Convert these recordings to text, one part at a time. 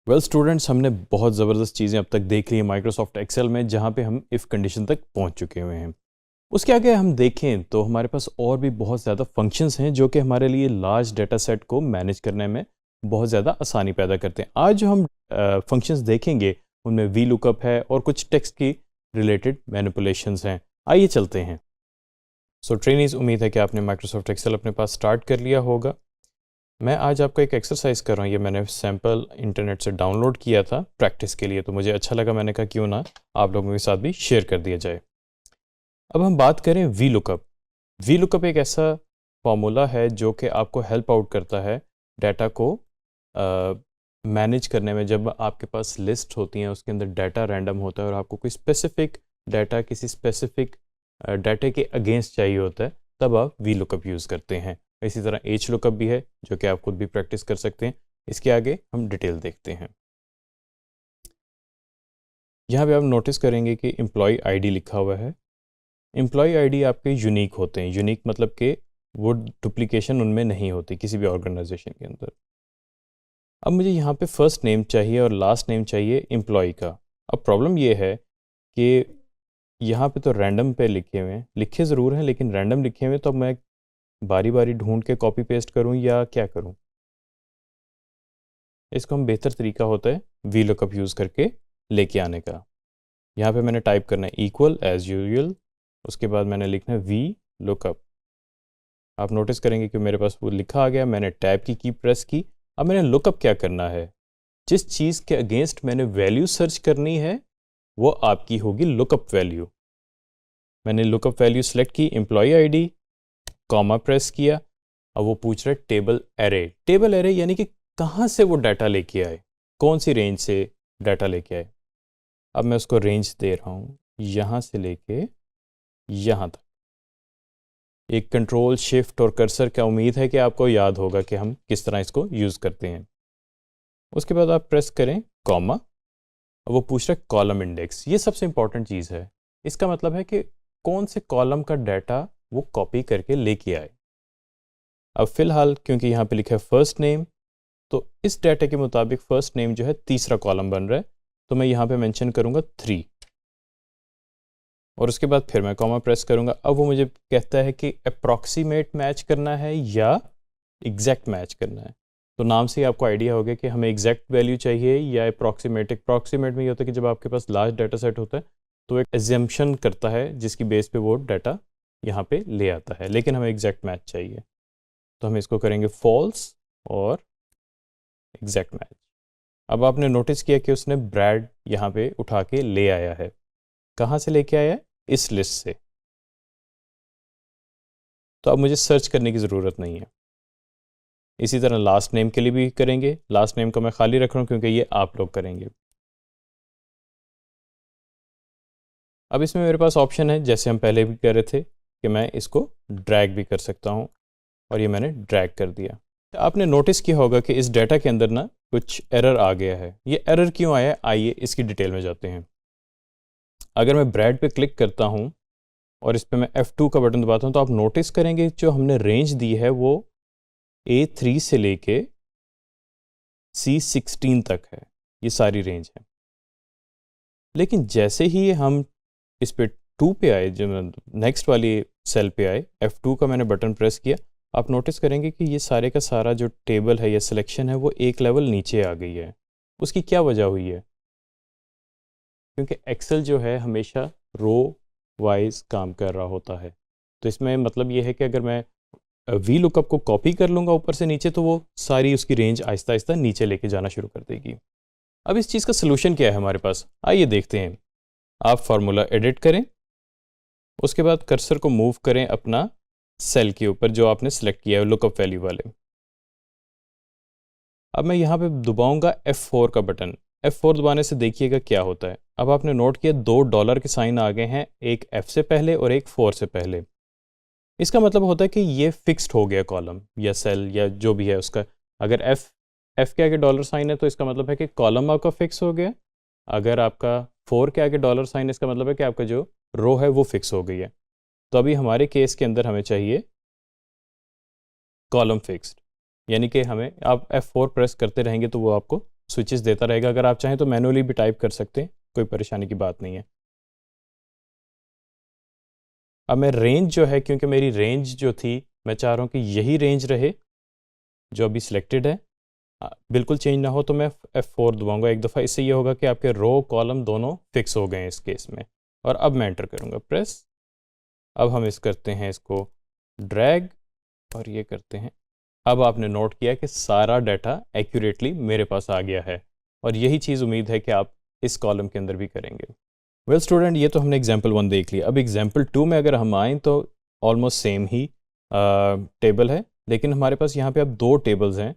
Well students, हमने बहुत ज़बरदस्त चीज़ें अब तक देख ली हैं माइक्रोसॉफ्ट एक्सेल में, जहाँ पे हम इफ़ कंडीशन तक पहुँच चुके हुए हैं। उसके आगे हम देखें तो हमारे पास और भी बहुत ज़्यादा फंक्शंस हैं जो कि हमारे लिए लार्ज डेटा सेट को मैनेज करने में बहुत ज़्यादा आसानी पैदा करते हैं। आज जो हम फंक्शंस देखेंगे उनमें वी लुकअप है और कुछ टेक्स्ट की रिलेटेड मैनिपुलेशंस हैं। आइए चलते हैं। सो ट्रेनीज, उम्मीद है कि आपने माइक्रोसॉफ्ट एक्सेल अपने पास स्टार्ट कर लिया होगा। मैं आज आपको एक एक्सरसाइज कर रहा हूँ, ये मैंने सैम्पल इंटरनेट से डाउनलोड किया था प्रैक्टिस के लिए, तो मुझे अच्छा लगा, मैंने कहा क्यों ना आप लोगों के साथ भी शेयर कर दिया जाए। अब हम बात करें वी लुकअप। वी लुकअप एक ऐसा फॉर्मूला है जो कि आपको हेल्प आउट करता है डाटा को मैनेज करने में। जब आपके पास लिस्ट होती हैं, उसके अंदर डाटा रैंडम होता है और आपको कोई स्पेसिफिक डाटा किसी स्पेसिफिक डाटा के अगेंस्ट चाहिए होता है, तब आप वी लुकअप यूज़ करते हैं। इसी तरह एच लुकअप भी है जो कि आप खुद भी प्रैक्टिस कर सकते हैं। इसके आगे हम डिटेल देखते हैं। यहाँ पे आप नोटिस करेंगे कि एम्प्लॉय आईडी लिखा हुआ है। एम्प्लॉय आईडी आपके यूनिक होते हैं। यूनिक मतलब कि वो डुप्लीकेशन उनमें नहीं होती किसी भी ऑर्गेनाइजेशन के अंदर। अब मुझे यहाँ पे फर्स्ट नेम चाहिए और लास्ट नेम चाहिए एम्प्लॉय का। अब प्रॉब्लम ये है कि यहाँ पे तो रैंडम पे लिखे हुए हैं, लिखे ज़रूर हैं लेकिन रैंडम लिखे हुए, तो मैं बारी बारी ढूंढ के कॉपी पेस्ट करूँ या क्या करूँ? इसको हम बेहतर तरीका होता है वी लुकअप यूज़ करके लेके आने का। यहाँ पे मैंने टाइप करना है इक्वल एज यूजुअल, उसके बाद मैंने लिखना है वी लुकअप। आप नोटिस करेंगे कि मेरे पास वो लिखा आ गया। मैंने टैब की प्रेस की। अब मैंने लुकअप क्या करना है, जिस चीज़ के अगेंस्ट मैंने वैल्यू सर्च करनी है वो आपकी होगी लुकअप वैल्यू। मैंने लुकअप वैल्यू सेलेक्ट की, एम्प्लॉय आईडी, कॉमा प्रेस किया। अब वो पूछ रहा है टेबल एरे। टेबल एरे यानी कि कहाँ से वो डाटा लेके आए, कौन सी रेंज से डाटा लेके आए। अब मैं उसको रेंज दे रहा हूँ यहाँ से लेके यहाँ तक। एक कंट्रोल शिफ्ट और कर्सर का उम्मीद है कि आपको याद होगा कि हम किस तरह इसको यूज़ करते हैं। उसके बाद आप प्रेस करें कॉमा। अब वो पूछ रहा है कॉलम इंडेक्स। ये सबसे इंपॉर्टेंट चीज़ है। इसका मतलब है कि कौन से कॉलम का डाटा वो कॉपी करके लेके आए। अब फिलहाल क्योंकि यहाँ पे लिखा है फर्स्ट नेम, तो इस डाटा के मुताबिक फर्स्ट नेम जो है तीसरा कॉलम बन रहा है, तो मैं यहाँ पे मेंशन करूँगा 3 और उसके बाद फिर मैं कॉमा प्रेस करूँगा। अब वो मुझे कहता है कि अप्रॉक्सीमेट मैच करना है या एग्जैक्ट मैच करना है। तो नाम से ही आपको आइडिया हो गया कि हमें एग्जैक्ट वैल्यू चाहिए या अप्रॉक्सीमेट। अप्रॉक्सीमेट में ये होता है कि जब आपके पास लार्ज डाटा सेट होता है तो एक एजम्पशन करता है जिसकी बेस पे वो डाटा यहाँ पे ले आता है, लेकिन हमें एग्जैक्ट मैच चाहिए, तो हम इसको करेंगे फॉल्स और एग्जैक्ट मैच। अब आपने नोटिस किया कि उसने ब्रैड यहाँ पे उठा के ले आया है। कहाँ से लेके आया है? इस लिस्ट से। तो अब मुझे सर्च करने की ज़रूरत नहीं है। इसी तरह लास्ट नेम के लिए भी करेंगे। लास्ट नेम को मैं खाली रख रहा हूँ क्योंकि ये आप लोग करेंगे। अब इसमें मेरे पास ऑप्शन है, जैसे हम पहले भी कर रहे थे, कि मैं इसको ड्रैग भी कर सकता हूँ और ये मैंने ड्रैग कर दिया। आपने नोटिस किया होगा कि इस डाटा के अंदर ना कुछ एरर आ गया है। ये एरर क्यों आया है, आइए इसकी डिटेल में जाते हैं। अगर मैं ब्रैड पे क्लिक करता हूँ और इस पे मैं F2 का बटन दबाता हूँ, तो आप नोटिस करेंगे जो हमने रेंज दी है वो A3 से लेके C16 तक है। ये सारी रेंज है। लेकिन जैसे ही हम इस पे 2 पे आए, जो नेक्स्ट वाली सेल पे आए, F2 का मैंने बटन प्रेस किया, आप नोटिस करेंगे कि ये सारे का सारा जो टेबल है या सिलेक्शन है वो एक लेवल नीचे आ गई है। उसकी क्या वजह हुई है? क्योंकि एक्सेल जो है हमेशा रो वाइज काम कर रहा होता है। तो इसमें मतलब ये है कि अगर मैं वी लुकअप को कॉपी कर लूँगा ऊपर से नीचे, तो वो सारी उसकी रेंज आहिस्ता आहिस्ता नीचे लेके जाना शुरू कर देगी। अब इस चीज़ का सलूशन क्या है हमारे पास, आइए देखते हैं। आप फार्मूला एडिट करें, उसके बाद कर्सर को मूव करें अपना सेल के ऊपर जो आपने सेलेक्ट किया है लुकअप वैल्यू वाले। अब मैं यहाँ पे दबाऊंगा F4 का बटन। F4 दबाने से देखिएगा क्या होता है। अब आपने नोट किया 2 डॉलर के साइन आ गए हैं, एक F से पहले और एक 4 से पहले। इसका मतलब होता है कि ये फिक्स्ड हो गया कॉलम या सेल या जो भी है उसका। अगर F के आगे डॉलर साइन है तो इसका मतलब है कि कॉलम आपका फिक्स हो गया। अगर आपका 4 के आगे डॉलर साइन है, इसका मतलब है कि आपका जो रो है वो फिक्स हो गई है। तो अभी हमारे केस के अंदर हमें चाहिए कॉलम फिक्स्ड, यानी कि हमें आप F4 प्रेस करते रहेंगे तो वो आपको स्विचेस देता रहेगा। अगर आप चाहें तो मैनुअली भी टाइप कर सकते हैं, कोई परेशानी की बात नहीं है। अब मैं रेंज जो है, क्योंकि मेरी रेंज जो थी मैं चाह रहा हूँ कि यही रेंज रहे जो अभी सिलेक्टेड है, बिल्कुल चेंज ना हो, तो मैं F4 दबाऊंगा एक दफ़ा। इससे ये होगा कि आपके रो कॉलम दोनों फिक्स हो गए हैं इस केस में। और अब मैं एंटर करूँगा प्रेस। अब हम इस करते हैं इसको ड्रैग और ये करते हैं। अब आपने नोट किया कि सारा डाटा एक्यूरेटली मेरे पास आ गया है, और यही चीज़ उम्मीद है कि आप इस कॉलम के अंदर भी करेंगे। वेल स्टूडेंट, ये तो हमने एग्जाम्पल 1 देख लिया। अब एग्जाम्पल 2 में अगर हम आएँ तो ऑलमोस्ट सेम ही टेबल है, लेकिन हमारे पास यहाँ पे अब 2 टेबल्स हैं।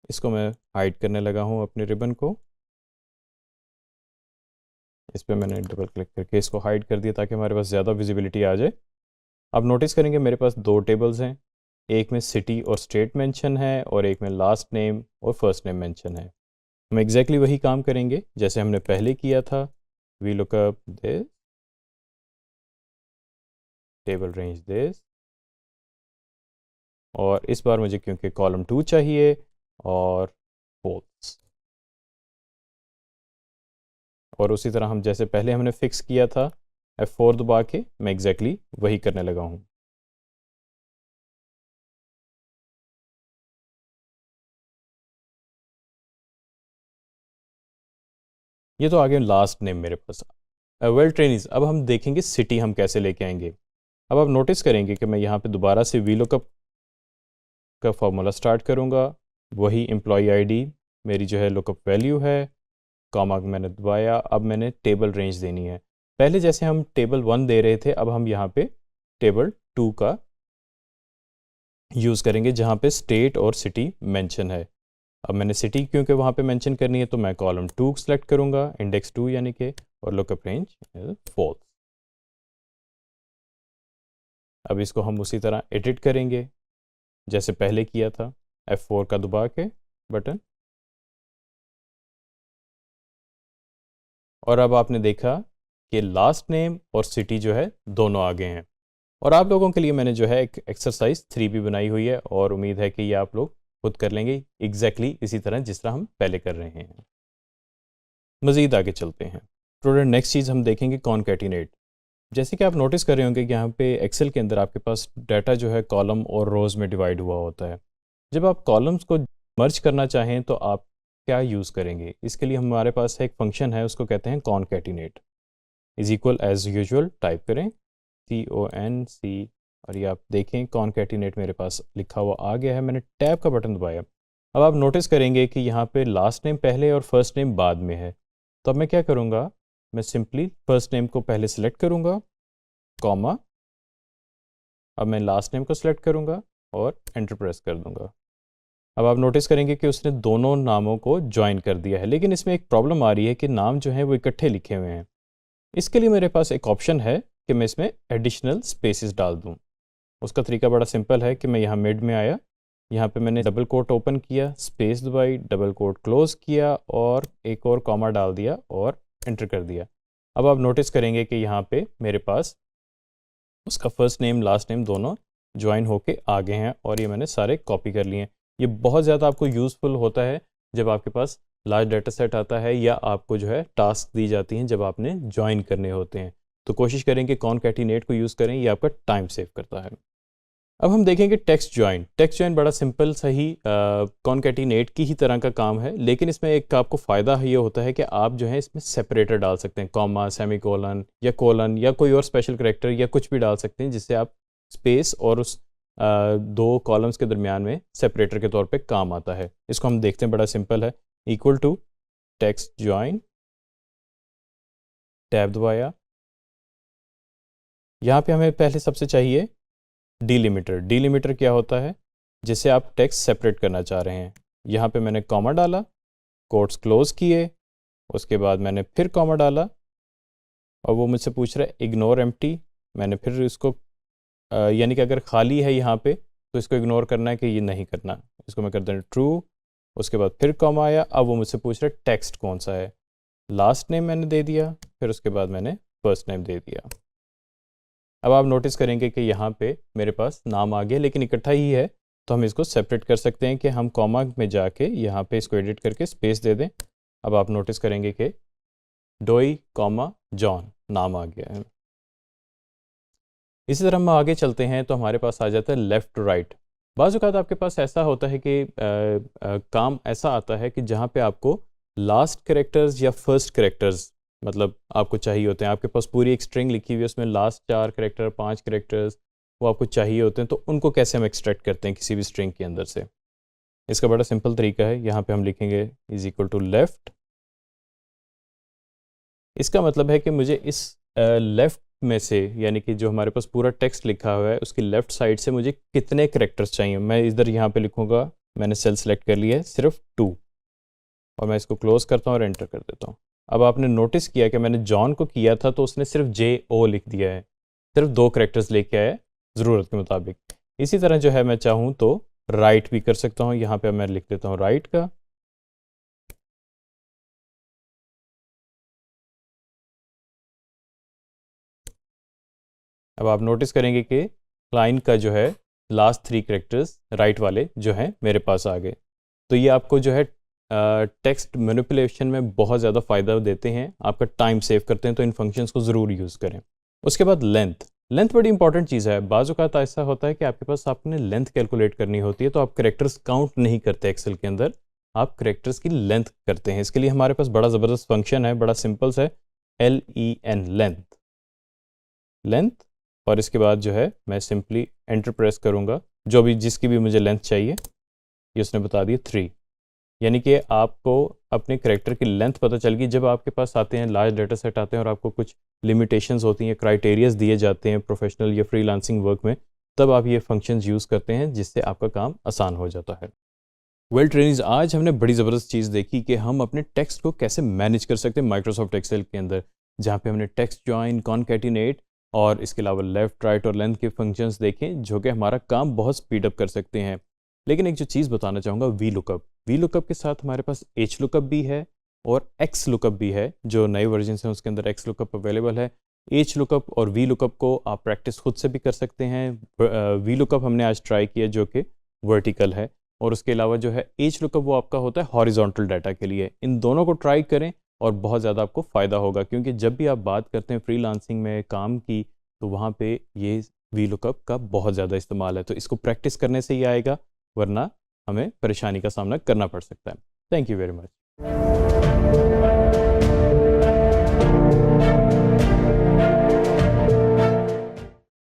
इसको मैं हाइड करने लगा हूँ अपने रिबन को। इस पर मैंने डबल क्लिक करके इसको हाइड कर दिया ताकि हमारे पास ज़्यादा विजिबिलिटी आ जाए। अब नोटिस करेंगे मेरे पास 2 टेबल्स हैं, एक में सिटी और स्टेट मेंशन है और एक में लास्ट नेम और फर्स्ट नेम मेंशन है। हम एग्जैक्टली वही काम करेंगे जैसे हमने पहले किया था। We look up this table range this, और इस बार मुझे क्योंकि कॉलम 2 चाहिए और फोल्स, और उसी तरह हम जैसे पहले हमने फिक्स किया था F4 दबा के मैं एग्जैक्टली वही करने लगा हूँ। ये तो आ गया लास्ट नेम मेरे पास। वेल ट्रेनिज, अब हम देखेंगे सिटी हम कैसे लेके आएंगे। अब आप नोटिस करेंगे कि मैं यहाँ पे दोबारा से वीलुकअप का फॉर्मूला स्टार्ट करूँगा। वही एम्प्लॉई आईडी मेरी जो है लुकअप वैल्यू है, कॉमा मैंने दबाया। अब मैंने टेबल रेंज देनी है। पहले जैसे हम टेबल 1 दे रहे थे, अब हम यहाँ पे टेबल 2 का यूज़ करेंगे जहाँ पे स्टेट और सिटी मेंशन है। अब मैंने सिटी क्योंकि वहाँ पे मेंशन करनी है तो मैं कॉलम 2 सेलेक्ट करूँगा, इंडेक्स 2 यानी कि, और लुकअप रेंज फॉल्स। अब इसको हम उसी तरह एडिट करेंगे जैसे पहले किया था, F4 का दबा के बटन। और अब आपने देखा कि लास्ट नेम और सिटी जो है दोनों आ गए हैं। और आप लोगों के लिए मैंने जो है एक एक्सरसाइज 3 भी बनाई हुई है, और उम्मीद है कि ये आप लोग खुद कर लेंगे एग्जैक्टली इसी तरह जिस तरह हम पहले कर रहे हैं। मज़ीद आगे चलते हैं स्टूडेंट। नेक्स्ट चीज़ हम देखेंगे कॉनकैटिनेट। जैसे कि आप नोटिस कर रहे होंगे कि यहाँ पे एक्सेल के अंदर आपके पास डाटा जो है कॉलम और रोज़ में डिवाइड हुआ होता है। जब आप कॉलम्स को मर्ज करना चाहें तो आप क्या यूज़ करेंगे? इसके लिए हमारे पास एक फंक्शन है, उसको कहते हैं concatenate. Is equal as usual type करें CONC, और ये आप देखें कॉनकैटिनेट मेरे पास लिखा हुआ आ गया है। मैंने टैब का बटन दबाया। अब आप नोटिस करेंगे कि यहाँ पे लास्ट नेम पहले और फर्स्ट नेम बाद में है। तो अब मैं क्या करूँगा, मैं सिंपली फर्स्ट नेम को पहले सेलेक्ट करूँगा, कॉमा, अब मैं लास्ट नेम को सिलेक्ट करूँगा और एंटर प्रेस कर दूँगा। अब आप नोटिस करेंगे कि उसने दोनों नामों को ज्वाइन कर दिया है, लेकिन इसमें एक प्रॉब्लम आ रही है कि नाम जो है वो इकट्ठे लिखे हुए हैं। इसके लिए मेरे पास एक ऑप्शन है कि मैं इसमें एडिशनल स्पेसेस डाल दूँ। उसका तरीका बड़ा सिंपल है कि मैं यहाँ मिड में आया, यहाँ पे मैंने डबल कोट ओपन किया, स्पेस दबाई, डबल कोट क्लोज किया और एक और कॉमा डाल दिया और एंटर कर दिया। अब आप नोटिस करेंगे कि यहाँ पे मेरे पास उसका फर्स्ट नेम लास्ट नेम दोनों ज्वाइन होके आ गए हैं, और ये मैंने सारे कॉपी कर लिए हैं। ये बहुत ज़्यादा आपको यूज़फुल होता है जब आपके पास लार्ज डाटा सेट आता है या आपको जो है टास्क दी जाती हैं जब आपने ज्वाइन करने होते हैं। तो कोशिश करें कि कॉनकैटिनेट को यूज़ करें, ये आपका टाइम सेव करता है। अब हम देखेंगे टेक्स्ट ज्वाइन। टेक्स्ट ज्वाइन बड़ा सिंपल सही कॉनकैटिनेट की ही तरह का काम है, लेकिन इसमें एक आपको फ़ायदा ये होता है कि आप जो है इसमें सेपरेटर डाल सकते हैं, कॉमा, सेमीकोलन या कोलन या कोई और स्पेशल करैक्टर या कुछ भी डाल सकते हैं, जिससे आप स्पेस और उस 2 कॉलम्स के दरमियान में सेपरेटर के तौर पे काम आता है। इसको हम देखते हैं, बड़ा सिंपल है। Equal to text join, tab दबाया। यहाँ पे हमें पहले सबसे चाहिए डिलिमिटर। डिलिमिटर क्या होता है? जिससे आप टेक्स्ट सेपरेट करना चाह रहे हैं। यहाँ पे मैंने कॉमा डाला, कोट्स क्लोज किए, उसके बाद मैंने फिर कॉमा डाला, और वो मुझसे पूछ रहा है इग्नोर एम्प्टी। मैंने फिर इसको यानी कि अगर खाली है यहाँ पे तो इसको इग्नोर करना है कि ये नहीं करना। इसको मैं कर देना ट्रू, उसके बाद फिर कॉमा आया। अब वो मुझसे पूछ रहा है टेक्स्ट कौन सा है। लास्ट नेम मैंने दे दिया, फिर उसके बाद मैंने फर्स्ट नेम दे दिया। अब आप नोटिस करेंगे कि यहाँ पे मेरे पास नाम आ गया, लेकिन इकट्ठा ही है, तो हम इसको सेपरेट कर सकते हैं कि हम कॉमा में जाके यहाँ पे इसको एडिट करके स्पेस दे दें अब आप नोटिस करेंगे कि डोई कॉमा जॉन नाम आ गया है। इसी तरह हम आगे चलते हैं तो हमारे पास आ जाता है लेफ़्ट टू राइट। बाज़ औक़ात आपके पास ऐसा होता है कि काम ऐसा आता है कि जहाँ पे आपको लास्ट कैरेक्टर्स या फर्स्ट कैरेक्टर्स मतलब आपको चाहिए होते हैं। आपके पास पूरी एक स्ट्रिंग लिखी हुई है, उसमें लास्ट 4 कैरेक्टर 5 कैरेक्टर्स वो आपको चाहिए होते हैं, तो उनको कैसे हम एक्सट्रैक्ट करते हैं किसी भी स्ट्रिंग के अंदर से। इसका बड़ा सिंपल तरीका है, यहाँ पे हम लिखेंगे इज़ इक्वल टू लेफ़्ट। इसका मतलब है कि मुझे इस लेफ़्ट में से यानी कि जो हमारे पास पूरा टेक्स्ट लिखा हुआ है उसकी लेफ़्ट साइड से मुझे कितने कैरेक्टर्स चाहिए। मैं इधर यहाँ पे लिखूँगा, मैंने सेल सेलेक्ट कर लिया है सिर्फ 2 और मैं इसको क्लोज़ करता हूँ और एंटर कर देता हूँ। अब आपने नोटिस किया कि मैंने जॉन को किया था तो उसने सिर्फ JO लिख दिया है, सिर्फ 2 कैरेक्टर्स लेके आया ज़रूरत के मुताबिक। इसी तरह जो है मैं चाहूँ तो राइट भी कर सकता हूँ। यहाँ पे मैं लिख देता हूँ राइट का। अब आप नोटिस करेंगे कि लाइन का जो है लास्ट 3 कैरेक्टर्स राइट वाले जो हैं मेरे पास आ गए। तो ये आपको जो है टेक्स्ट मैनिपुलेशन में बहुत ज़्यादा फ़ायदा देते हैं, आपका टाइम सेव करते हैं, तो इन फंक्शंस को ज़रूर यूज़ करें। उसके बाद लेंथ बड़ी इंपॉर्टेंट चीज़ है। बाज़ औक़ात ऐसा होता है कि आपके पास आपने लेंथ कैलकुलेट करनी होती है तो आप कैरेक्टर्स काउंट नहीं करते एक्सेल के अंदर, आप कैरेक्टर्स की लेंथ करते हैं। इसके लिए हमारे पास बड़ा ज़बरदस्त फंक्शन है, बड़ा सिंपल सा है, LEN लेंथ और इसके बाद जो है मैं सिंपली एंटर प्रेस करूँगा, जो भी जिसकी भी मुझे लेंथ चाहिए, ये उसने बता दिया 3। यानी कि आपको अपने कैरेक्टर की लेंथ पता चल गई। जब आपके पास आते हैं लार्ज डेटा सेट आते हैं और आपको कुछ लिमिटेशंस होती हैं, क्राइटेरियाज दिए जाते हैं प्रोफेशनल या फ्रीलांसिंग वर्क में, तब आप ये फंक्शंस यूज़ करते हैं जिससे आपका काम आसान हो जाता है। वेल ट्रेनिंग्स, आज हमने बड़ी ज़बरदस्त चीज़ देखी कि हम अपने टेक्स्ट को कैसे मैनेज कर सकते हैं माइक्रोसॉफ्ट एक्सेल के अंदर, जहाँ पे हमने टेक्स्ट जॉइन, कॉन्कैटिनेट और इसके अलावा लेफ़्ट, राइट और लेंथ के फंक्शंस देखें जो कि हमारा काम बहुत स्पीड अप कर सकते हैं। लेकिन एक जो चीज़ बताना चाहूँगा, वी लुकअप के साथ हमारे पास एच लुकअप भी है और एक्स लुकअप भी है। जो नए वर्जन हैं उसके अंदर एक्स लुकअप अवेलेबल है। एच लुकअप और वी लुकअप को आप प्रैक्टिस खुद से भी कर सकते हैं। वी लुकअप हमने आज ट्राई किया जो कि वर्टिकल है, और उसके अलावा जो है एच लुकअप वो आपका होता है हॉरिजॉन्टल डाटा के लिए। इन दोनों को ट्राई करें और बहुत ज़्यादा आपको फ़ायदा होगा, क्योंकि जब भी आप बात करते हैं फ्रीलांसिंग में काम की, तो वहाँ पे ये वी लुकअप का बहुत ज़्यादा इस्तेमाल है। तो इसको प्रैक्टिस करने से ही आएगा, वरना हमें परेशानी का सामना करना पड़ सकता है। Thank you very much.